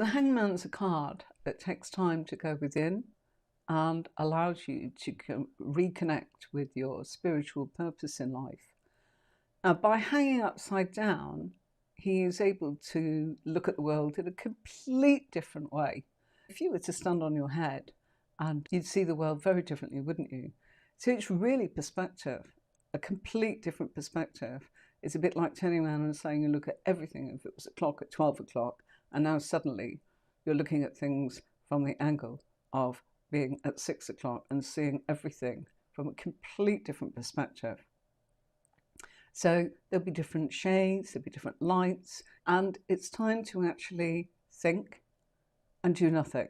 The Hangman's a card that takes time to go within and allows you to reconnect with your spiritual purpose in life. Now, by hanging upside down, he is able to look at the world in a complete different way. If you were to stand on your head, and you'd see the world very differently, wouldn't you? So it's really perspective, a complete different perspective. It's a bit like turning around and saying you look at everything if it was a clock at 12 o'clock, and now suddenly you're looking at things from the angle of being at 6 o'clock and seeing everything from a complete different perspective. So there'll be different shades, there'll be different lights, and it's time to actually think and do nothing.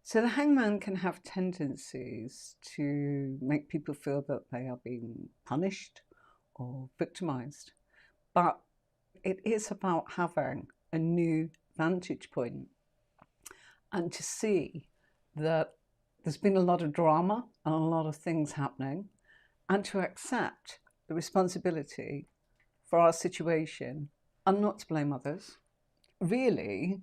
So the Hangman can have tendencies to make people feel that they are being punished or victimized. But it is about having a new vantage point and to see that there's been a lot of drama and a lot of things happening, and to accept the responsibility for our situation and not to blame others. Really,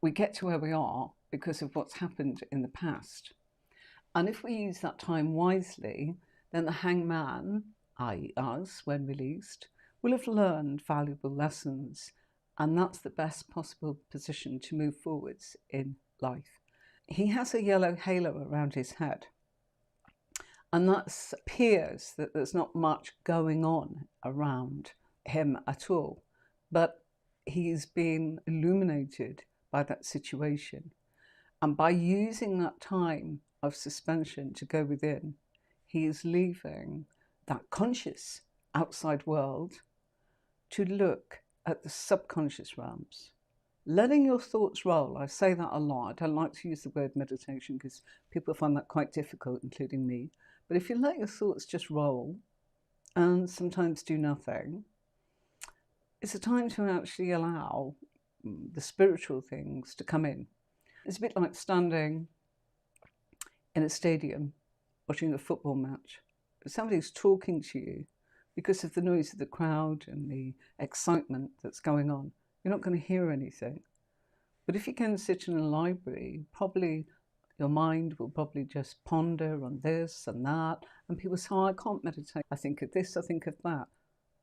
we get to where we are because of what's happened in the past. And if we use that time wisely, then the Hangman, i.e. us, when released, will have learned valuable lessons, and that's the best possible position to move forwards in life. He has a yellow halo around his head, and that appears that there's not much going on around him at all, but he's been illuminated by that situation. And by using that time of suspension to go within, he is leaving that conscious outside world to look at the subconscious realms. Letting your thoughts roll. I say that a lot. I don't like to use the word meditation because people find that quite difficult, including me. But if you let your thoughts just roll and sometimes do nothing, it's a time to actually allow the spiritual things to come in. It's a bit like standing in a stadium watching a football match. But somebody's talking to you because of the noise of the crowd and the excitement that's going on. You're not going to hear anything. But if you can sit in a library, probably your mind will probably just ponder on this and that. And people say, oh, I can't meditate. I think of this, I think of that.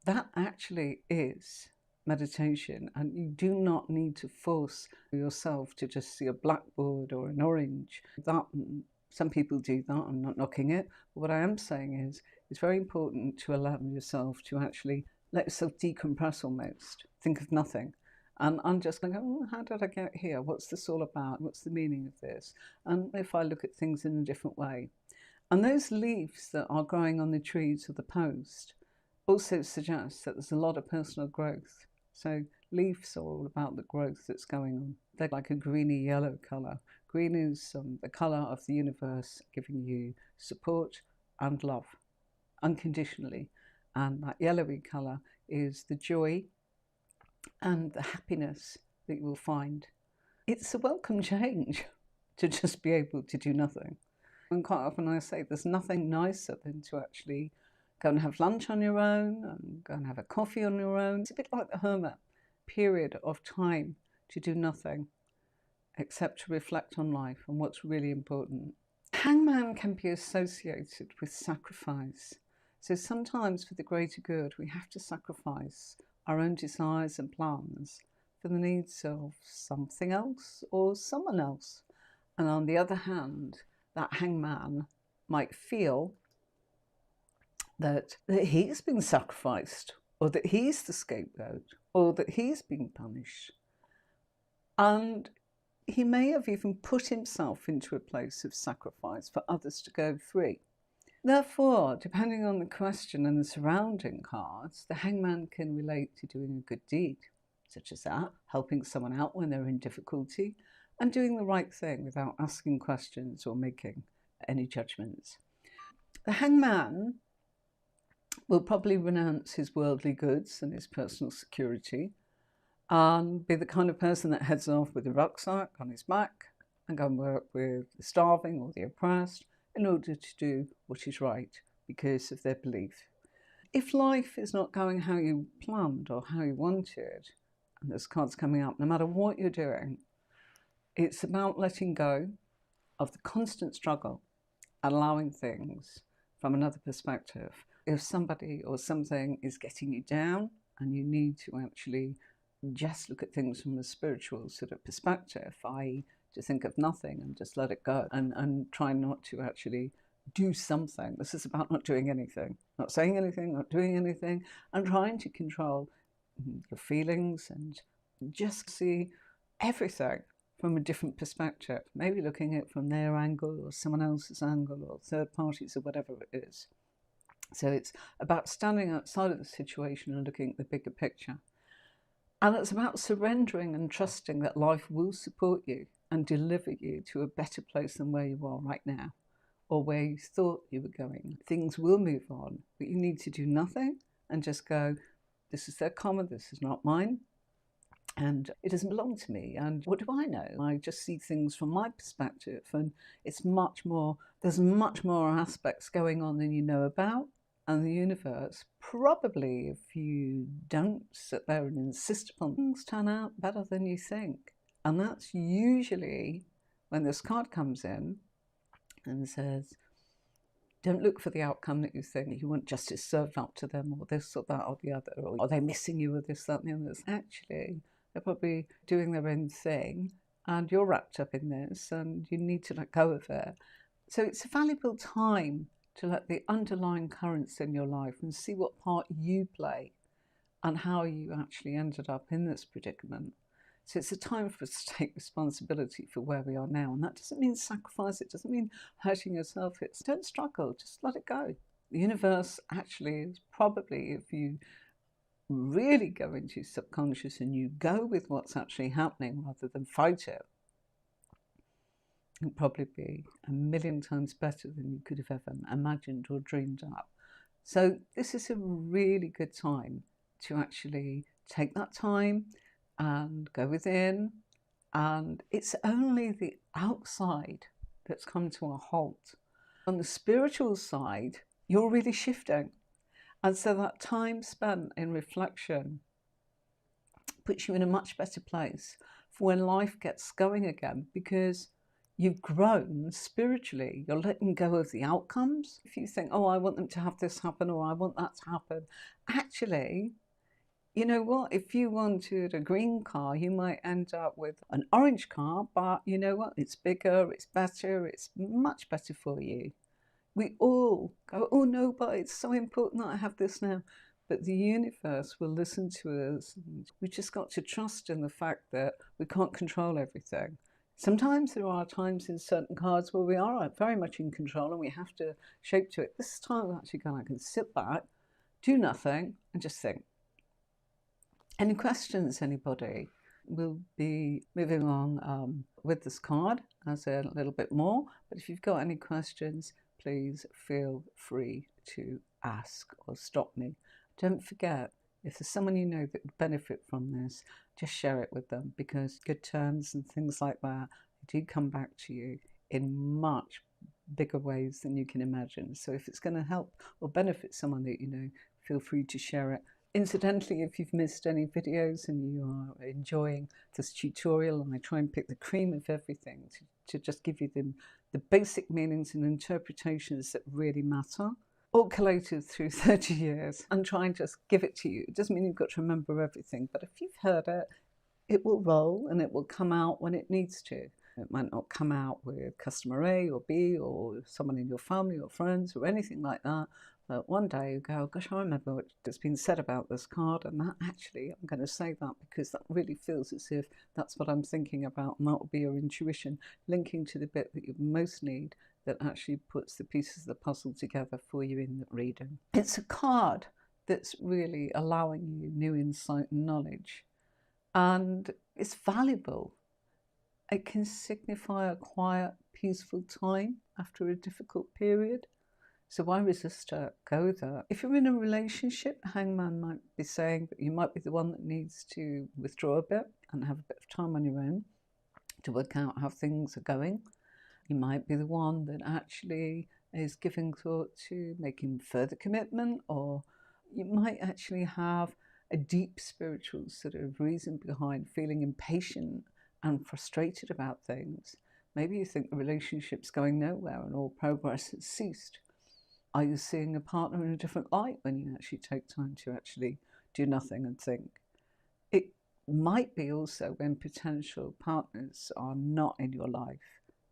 That actually is meditation, and you do not need to force yourself to just see a blackboard or an orange. That, some people do that. I'm not knocking it. But what I am saying is it's very important to allow yourself to actually let yourself decompress almost. Think of nothing. And I'm just going, oh, how did I get here? What's this all about? What's the meaning of this? And if I look at things in a different way. And those leaves that are growing on the trees of the post also suggest that there's a lot of personal growth. So leaves are all about the growth that's going on. They're like a greeny yellow colour. Green is the colour of the universe giving you support and love unconditionally. And that yellowy colour is the joy and the happiness that you will find. It's a welcome change to just be able to do nothing. And quite often I say there's nothing nicer than to actually go and have lunch on your own and go and have a coffee on your own. It's a bit like the hermit period of time to do nothing except to reflect on life and what's really important. Hangman can be associated with sacrifice. So sometimes for the greater good, we have to sacrifice our own desires and plans for the needs of something else or someone else. And on the other hand, that hangman might feel that he's been sacrificed, or that he's the scapegoat, or that he's been punished. And he may have even put himself into a place of sacrifice for others to go free. Therefore, depending on the question and the surrounding cards, the hangman can relate to doing a good deed, such as that, helping someone out when they're in difficulty, and doing the right thing without asking questions or making any judgments. The hangman will probably renounce his worldly goods and his personal security and be the kind of person that heads off with a rucksack on his back and go and work with the starving or the oppressed in order to do what is right because of their belief. If life is not going how you planned or how you wanted, and there's cards coming up, no matter what you're doing, It's about letting go of the constant struggle, allowing things from another perspective. If somebody or something is getting you down and you need to actually just look at things from a spiritual sort of perspective, i.e. to think of nothing and just let it go and try not to actually do something. This is about not doing anything, not saying anything, not doing anything, and trying to control your feelings and just see everything from a different perspective, maybe looking at it from their angle or someone else's angle or third parties or whatever it is. So it's about standing outside of the situation and looking at the bigger picture. And it's about surrendering and trusting that life will support you and deliver you to a better place than where you are right now or where you thought you were going. Things will move on, but you need to do nothing and just go, this is their karma, this is not mine. And it doesn't belong to me. And what do I know? I just see things from my perspective. And it's much more, there's much more aspects going on than you know about. And the universe, probably if you don't sit there and insist upon things, turn out better than you think. And that's usually when this card comes in and says, don't look for the outcome that you think you want justice served up to them or this or that or the other, or are they missing you or this, that and the other. It's actually, they're probably doing their own thing and you're wrapped up in this and you need to let go of it. So it's a valuable time to let the underlying currents in your life and see what part you play and how you actually ended up in this predicament. So it's a time for us to take responsibility for where we are now. And that doesn't mean sacrifice, it doesn't mean hurting yourself. It's don't struggle, just let it go. The universe actually is probably, if you really go into subconscious and you go with what's actually happening rather than fight it, it'll probably be 1,000,000 times better than you could have ever imagined or dreamed up. So this is a really good time to actually take that time and go within. And it's only the outside that's come to a halt. On the spiritual side, you're really shifting. And so that time spent in reflection puts you in a much better place for when life gets going again, because you've grown spiritually. You're letting go of the outcomes. If you think, oh, I want them to have this happen or I want that to happen, actually, you know what? If you wanted a green car, you might end up with an orange car, but you know what? It's bigger, it's better, it's much better for you. We all go, oh no, but it's so important that I have this now. But the universe will listen to us. We just got to trust in the fact that we can't control everything. Sometimes there are times in certain cards where we are very much in control and we have to shape to it. This time I'm actually going, I can sit back, do nothing, and just think. Any questions, anybody? We'll be moving along with this card as a little bit more, but if you've got any questions, please feel free to ask or stop me. Don't forget, if there's someone you know that would benefit from this, just share it with them, because good turns and things like that do come back to you in much bigger ways than you can imagine. So if it's going to help or benefit someone that you know, feel free to share it. Incidentally, if you've missed any videos and you are enjoying this tutorial, and I try and pick the cream of everything to just give you the basic meanings and interpretations that really matter, all collated through 30 years, and try and just give it to you. It doesn't mean you've got to remember everything, but if you've heard it, it will roll and it will come out when it needs to. It might not come out with customer A or B or someone in your family or friends or anything like that. But one day you go, gosh, I remember what's been said about this card, and that actually, I'm going to say that because that really feels as if that's what I'm thinking about, and that will be your intuition linking to the bit that you most need that actually puts the pieces of the puzzle together for you in the reading. It's a card that's really allowing you new insight and knowledge, and it's valuable. It can signify a quiet, peaceful time after a difficult period. So why resist it? Go there. If you're in a relationship, Hangman might be saying that you might be the one that needs to withdraw a bit and have a bit of time on your own to work out how things are going. You might be the one that actually is giving thought to making further commitment, or you might actually have a deep spiritual sort of reason behind feeling impatient and frustrated about things. Maybe you think the relationship's going nowhere and all progress has ceased. Are you seeing a partner in a different light when you actually take time to actually do nothing and think? It might be also when potential partners are not in your life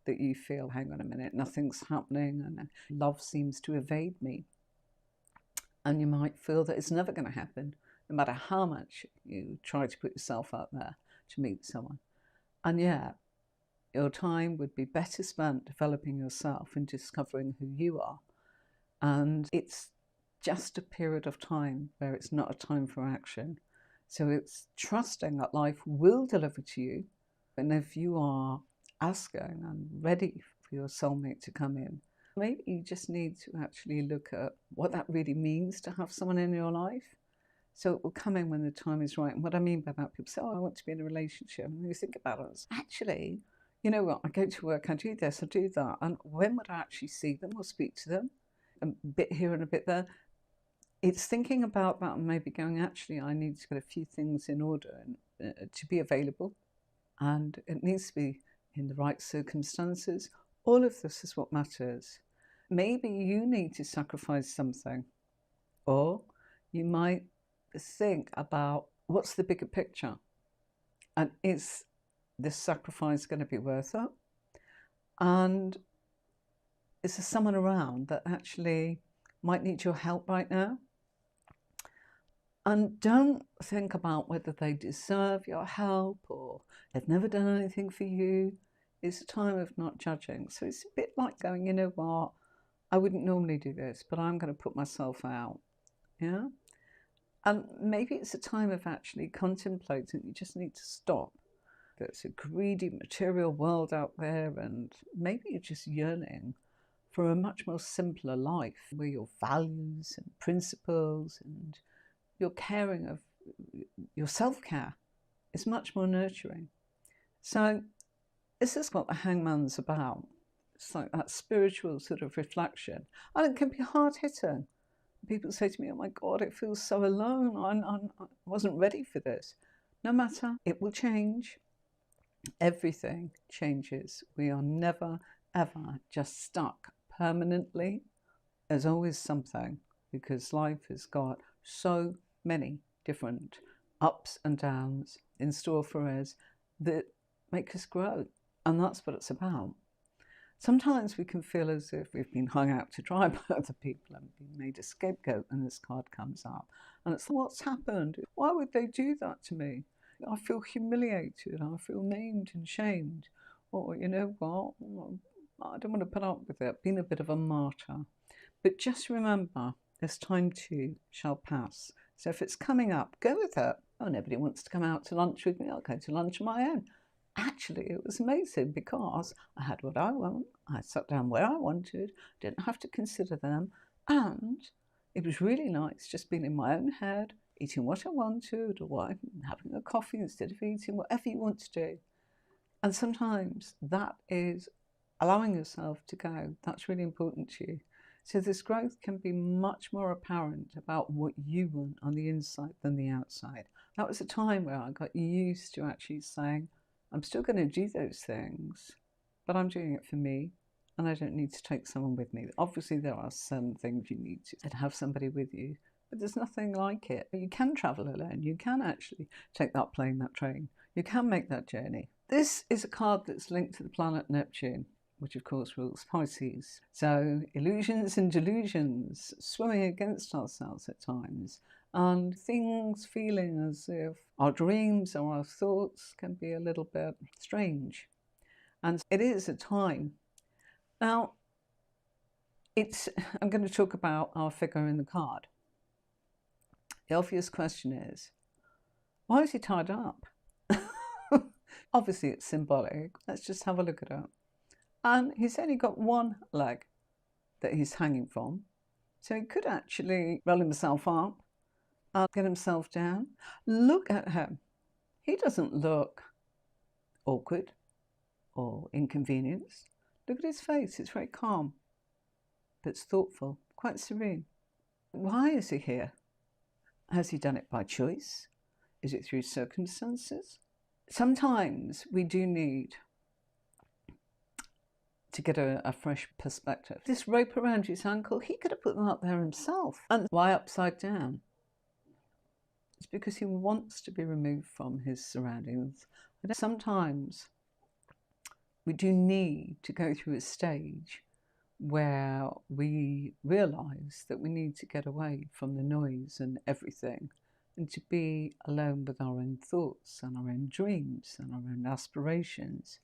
that you feel, hang on a minute, nothing's happening and love seems to evade me. And you might feel that it's never going to happen, no matter how much you try to put yourself out there to meet someone. And yet, your time would be better spent developing yourself and discovering who you are. And it's just a period of time where it's not a time for action. So it's trusting that life will deliver to you. And if you are asking and ready for your soulmate to come in, maybe you just need to actually look at what that really means to have someone in your life. So it will come in when the time is right. And what I mean by that, people say, oh, I want to be in a relationship. And you think about it, actually, you know what, I go to work, I do this, I do that. And when would I actually see them or speak to them? A bit here and a bit there. It's thinking about that and maybe going, actually, I need to get a few things in order to be available. And it needs to be in the right circumstances. All of this is what matters. Maybe you need to sacrifice something, or you might think about what's the bigger picture, and is this sacrifice going to be worth it? And is there someone around that actually might need your help right now? And don't think about whether they deserve your help or they've never done anything for you. It's a time of not judging. So it's a bit like going, you know what, I wouldn't normally do this, but I'm going to put myself out. Yeah? And maybe it's a time of actually contemplating. You just need to stop. There's a greedy material world out there, and maybe you're just yearning for a much more simpler life where your values and principles and your caring of your self-care is much more nurturing. So this is what the Hangman's about. It's like that spiritual sort of reflection. And it can be hard-hitting. People say to me, oh my God, it feels so alone. I wasn't ready for this. No matter, it will change. Everything changes. We are never, ever just stuck permanently. There's always something, because life has got so many different ups and downs in store for us that make us grow. And that's what it's about. Sometimes we can feel as if we've been hung out to dry by other people and been made a scapegoat, and this card comes up. And it's, what's happened? Why would they do that to me? I feel humiliated, I feel named and shamed. Or, you know what, I don't want to put up with it, being a bit of a martyr. But just remember, this time too shall pass. So if it's coming up, go with it. Oh, nobody wants to come out to lunch with me, I'll go to lunch on my own. Actually, it was amazing because I had what I want, I sat down where I wanted, didn't have to consider them, and it was really nice just being in my own head, eating what I wanted, or having a coffee instead of eating, whatever you want to do. And sometimes that is allowing yourself to go. That's really important to you. So this growth can be much more apparent about what you want on the inside than the outside. That was a time where I got used to actually saying, I'm still going to do those things, but I'm doing it for me, and I don't need to take someone with me. Obviously, there are some things you need to have somebody with you, but there's nothing like it. You can travel alone. You can actually take that plane, that train. You can make that journey. This is a card that's linked to the planet Neptune, which of course rules Pisces. So illusions and delusions, swimming against ourselves at times, and things feeling as if our dreams or our thoughts can be a little bit strange. And it is a time. Now, I'm going to talk about our figure in the card. The obvious question is, why is he tied up? Obviously it's symbolic. Let's just have a look at it. And he's only got one leg that he's hanging from. So he could actually roll himself up and get himself down. Look at him. He doesn't look awkward or inconvenienced. Look at his face. It's very calm, but it's thoughtful, quite serene. Why is he here? Has he done it by choice? Is it through circumstances? Sometimes we do need to get a fresh perspective. This rope around his ankle, he could have put that there himself. And why upside down? It's because he wants to be removed from his surroundings. And sometimes we do need to go through a stage where we realise that we need to get away from the noise and everything and to be alone with our own thoughts and our own dreams and our own aspirations.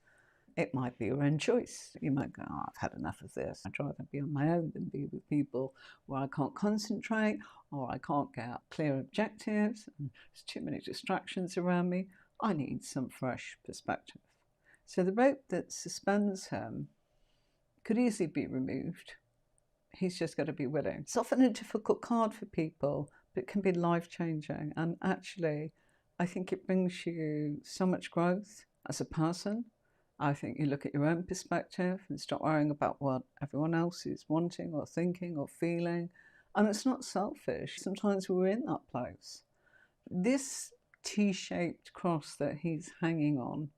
It might be your own choice. You might go, oh, I've had enough of this. I'd rather be on my own than be with people where I can't concentrate or I can't get clear objectives and there's too many distractions around me. I need some fresh perspective. So the rope that suspends him could easily be removed. He's just got to be willing. It's often a difficult card for people, but it can be life-changing. And actually, I think it brings you so much growth as a person. I think you look at your own perspective and stop worrying about what everyone else is wanting or thinking or feeling. And it's not selfish. Sometimes we're in that place. This T-shaped cross that he's hanging on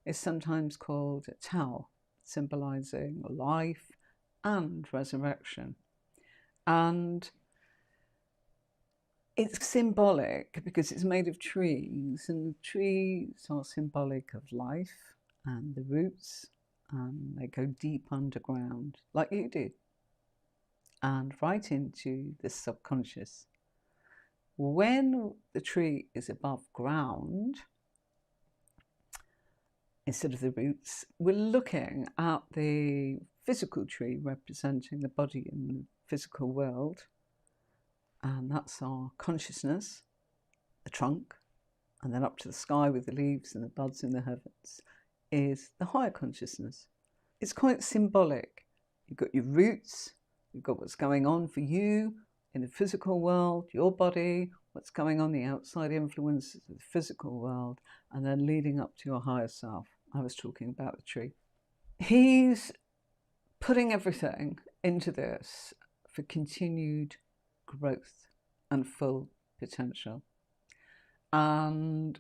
is sometimes called a towel, symbolising life and resurrection. And it's symbolic because it's made of trees, and the trees are symbolic of life and the roots, and they go deep underground like you do and right into the subconscious. When the tree is above ground, instead of the roots, we're looking at the physical tree representing the body in the physical world, and that's our consciousness, the trunk, and then up to the sky with the leaves and the buds in the heavens is the higher consciousness. It's quite symbolic. You've got your roots, you've got what's going on for you in the physical world, your body, what's going on, the outside influences of the physical world, and then leading up to your higher self. I was talking about the tree. He's putting everything into this for continued growth and full potential. And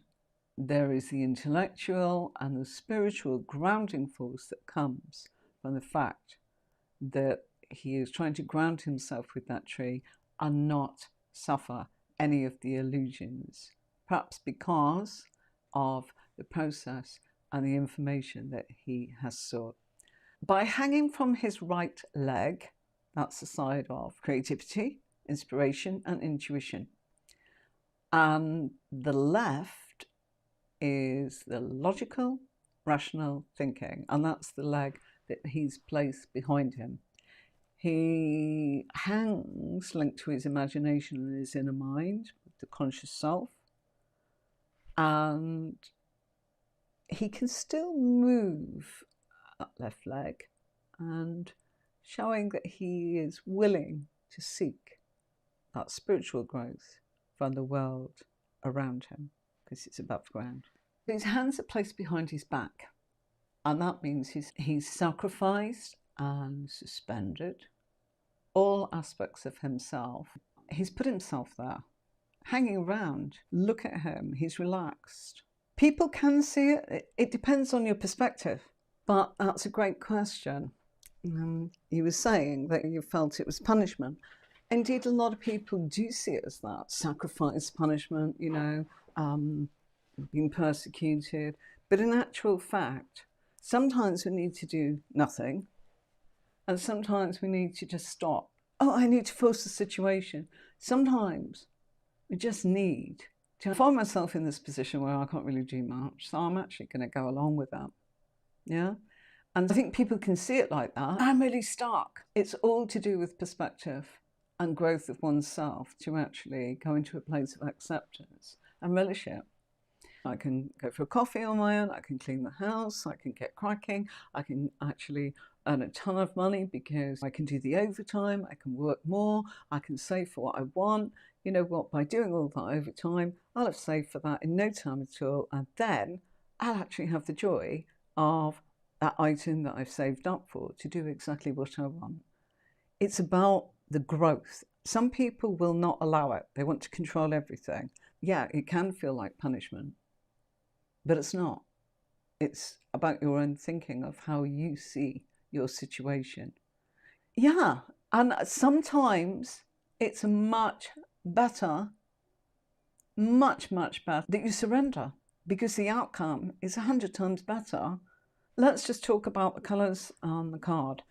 there is the intellectual and the spiritual grounding force that comes from the fact that he is trying to ground himself with that tree and not suffer any of the illusions, perhaps because of the process and the information that he has sought. By hanging from his right leg, that's the side of creativity, inspiration and intuition. And the left is the logical, rational thinking, and that's the leg that he's placed behind him. He hangs linked to his imagination and his inner mind, the conscious self, and he can still move that left leg and showing that he is willing to seek that spiritual growth from the world around him, because it's above ground. His hands are placed behind his back, and that means he's sacrificed and suspended all aspects of himself. He's put himself there, hanging around. Look at him, he's relaxed. People can see it. It depends on your perspective, but that's a great question. You were saying that you felt it was punishment. Indeed, a lot of people do see it as that, sacrifice, punishment, being persecuted. But in actual fact, sometimes we need to do nothing, and sometimes we need to just stop. Oh, I need to force the situation. Sometimes we just need to find myself in this position where I can't really do much, so I'm actually going to go along with that. Yeah? And I think people can see it like that. I'm really stuck. It's all to do with perspective and growth of oneself to actually go into a place of acceptance and relish. I can go for a coffee on my own, I can clean the house, I can get cracking, I can actually earn a ton of money because I can do the overtime, I can work more, I can save for what I want. You know what, by doing all that overtime, I'll have saved for that in no time at all, and then I'll actually have the joy of that item that I've saved up for to do exactly what I want. It's about the growth. Some people will not allow it. They want to control everything. Yeah, it can feel like punishment, but it's not. It's about your own thinking of how you see your situation. Yeah, and sometimes it's much better, much better that you surrender, because the outcome is 100 times better. Let's just talk about the colours on the card.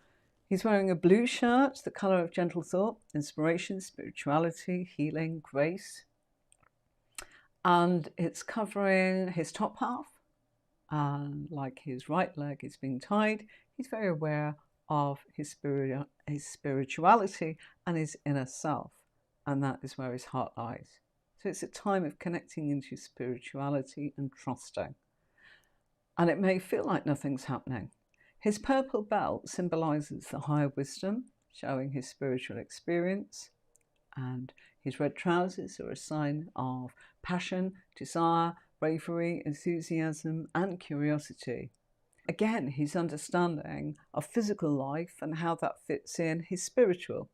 He's wearing a blue shirt, the colour of gentle thought, inspiration, spirituality, healing, grace. And it's covering his top half, and like his right leg is being tied. He's very aware of his spirituality and his inner self, and that is where his heart lies. So it's a time of connecting into spirituality and trusting. And it may feel like nothing's happening. His purple belt symbolises the higher wisdom, showing his spiritual experience, and his red trousers are a sign of passion, desire, bravery, enthusiasm, and curiosity. Again, his understanding of physical life and how that fits in his spiritual.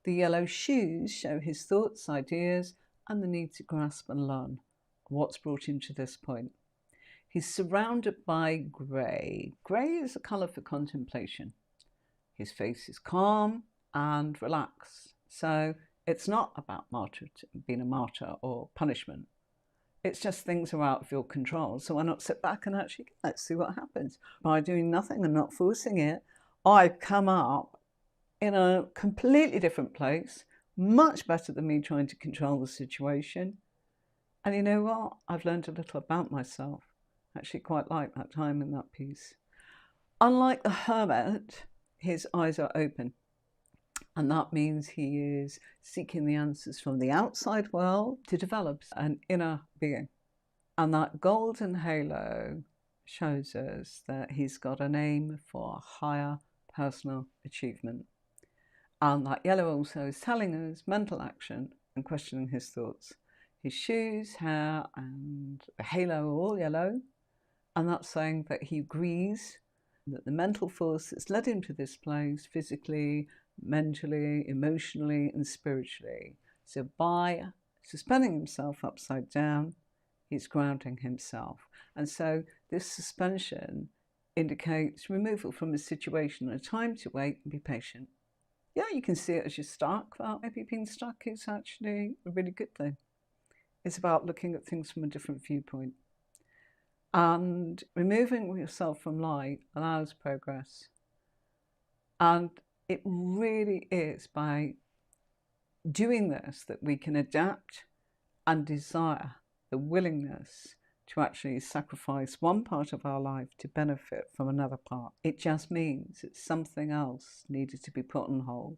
The yellow shoes show his thoughts, ideas, and the need to grasp and learn what's brought him to this point. He's surrounded by grey. Grey is a colour for contemplation. His face is calm and relaxed. So it's not about being a martyr or punishment. It's just things are out of your control. So why not sit back and actually, let's see what happens. By doing nothing and not forcing it, I've come up in a completely different place, much better than me trying to control the situation. And you know what? I've learned a little about myself. I actually quite like that time in that piece. Unlike the hermit, his eyes are open. And that means he is seeking the answers from the outside world to develop an inner being. And that golden halo shows us that he's got an aim for higher personal achievement. And that yellow also is telling us mental action and questioning his thoughts. His shoes, hair, and the halo are all yellow. And that's saying that he agrees that the mental force that's led him to this place, physically, mentally, emotionally, and spiritually. So by suspending himself upside down, he's grounding himself. And so this suspension indicates removal from a situation, a time to wait and be patient. Yeah, you can see it as you're stuck. Well, maybe being stuck is actually a really good thing. It's about looking at things from a different viewpoint. And removing yourself from light allows progress. And it really is by doing this that we can adapt and desire the willingness to actually sacrifice one part of our life to benefit from another part. It just means that something else needed to be put on hold.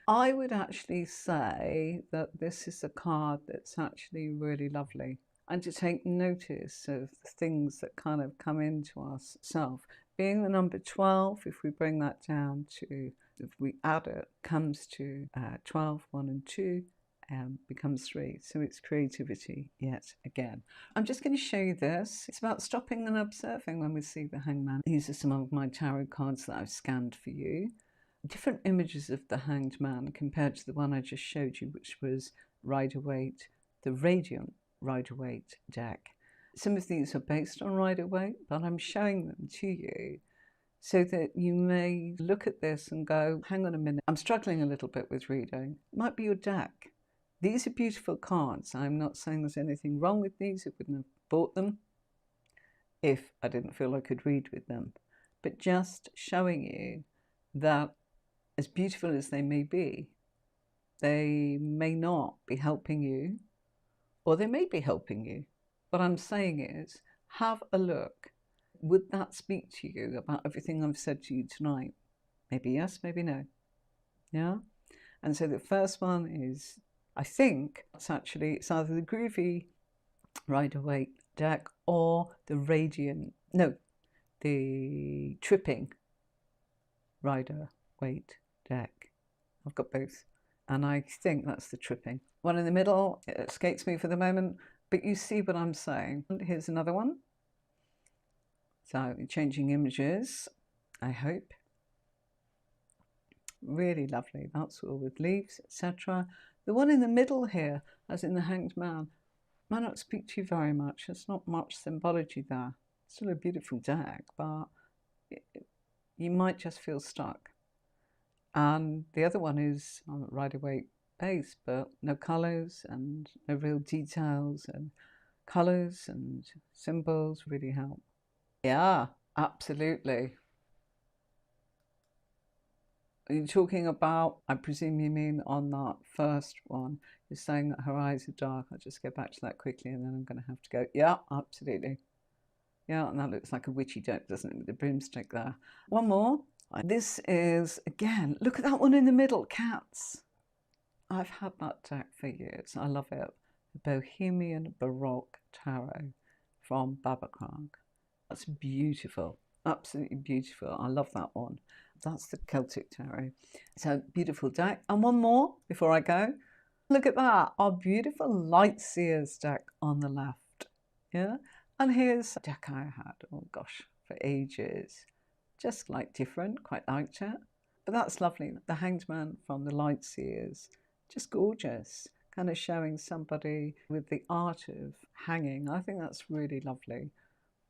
I would actually say that this is a card that's actually really lovely, and to take notice of the things that kind of come into ourself. Being the number 12, if we bring that down to, if we add it, comes to 12, 1 and 2, becomes 3. So it's creativity yet again. I'm just going to show you this. It's about stopping and observing when we see the Hangman. These are some of my tarot cards that I've scanned for you. Different images of the Hanged Man compared to the one I just showed you, which was Rider-Waite, the Radiant Rider-Waite deck. Some of these are based on Rider-Waite, but I'm showing them to you so that you may look at this and go, hang on a minute, I'm struggling a little bit with reading. It might be your deck. These are beautiful cards. I'm not saying there's anything wrong with these. I wouldn't have bought them if I didn't feel I could read with them. But just showing you that as beautiful as they may not be helping you, or they may be helping you. What I'm saying is, have a look. Would that speak to you about everything I've said to you tonight? Maybe yes, maybe no. Yeah? And so the first one is, I think, it's either the Groovy Rider-Waite deck or the Tripping Rider-Waite deck. I've got both. And I think that's the Tripping. One in the middle, it escapes me for the moment, but you see what I'm saying. And here's another one. So changing images, I hope. Really lovely. That's all with leaves, etc. The one in the middle here, as in the Hanged Man, might not speak to you very much. There's not much symbology there. It's still a beautiful deck, but you might just feel stuck. And the other one is Rider-Waite base, but no colours and no real details, and colours and symbols really help. Yeah, absolutely. Are you talking about, I presume you mean on that first one, you're saying that her eyes are dark. I'll just go back to that quickly and then I'm going to have to go, yeah, absolutely. Yeah, and that looks like a witchy deck, doesn't it, with the broomstick there. One more. This is, again, look at that one in the middle, cats. I've had that deck for years. I love it. The Bohemian Baroque Tarot from Babacrag. That's beautiful. Absolutely beautiful. I love that one. That's the Celtic Tarot. So beautiful deck. And one more before I go. Look at that. Our beautiful Light Seers deck on the left. Yeah. And here's a deck I had, oh gosh, for ages. Just like different, quite liked it. But that's lovely. The Hanged Man from the Light Seers. Just gorgeous. Kind of showing somebody with the art of hanging. I think that's really lovely.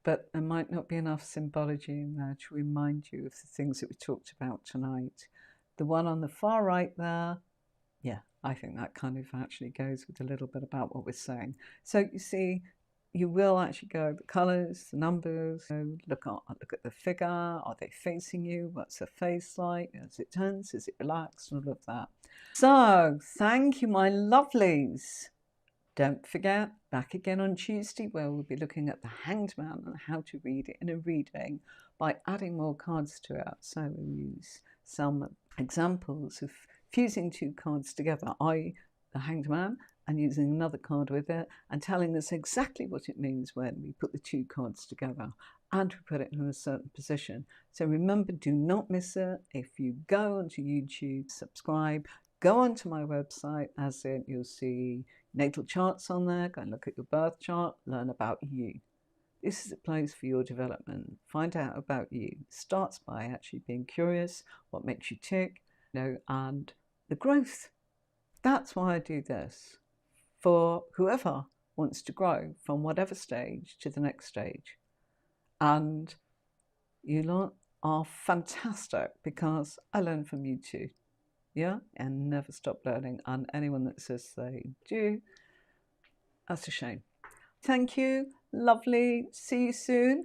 But there might not be enough symbology in there to remind you of the things that we talked about tonight. The one on the far right there, yeah, I think that kind of actually goes with a little bit about what we're saying. So you see, you will actually go the colours, the numbers, look at the figure. Are they facing you? What's the face like? Is it tense? Is it relaxed? All of that. So thank you, my lovelies. Don't forget, back again on Tuesday, where we'll be looking at the Hanged Man and how to read it in a reading by adding more cards to it. So we'll use some examples of fusing two cards together, i.e. the Hanged Man, and using another card with it, and telling us exactly what it means when we put the two cards together and we put it in a certain position. So remember, do not miss it. If you go onto YouTube, subscribe, go onto my website, as in you'll see natal charts on there. Go and look at your birth chart, learn about you. This is a place for your development. Find out about you. It starts by actually being curious, what makes you tick, and the growth. That's why I do this, for whoever wants to grow from whatever stage to the next stage. And you lot are fantastic because I learn from you too. Yeah, and never stop learning. And anyone that says they do, that's a shame. Thank you. Lovely. See you soon.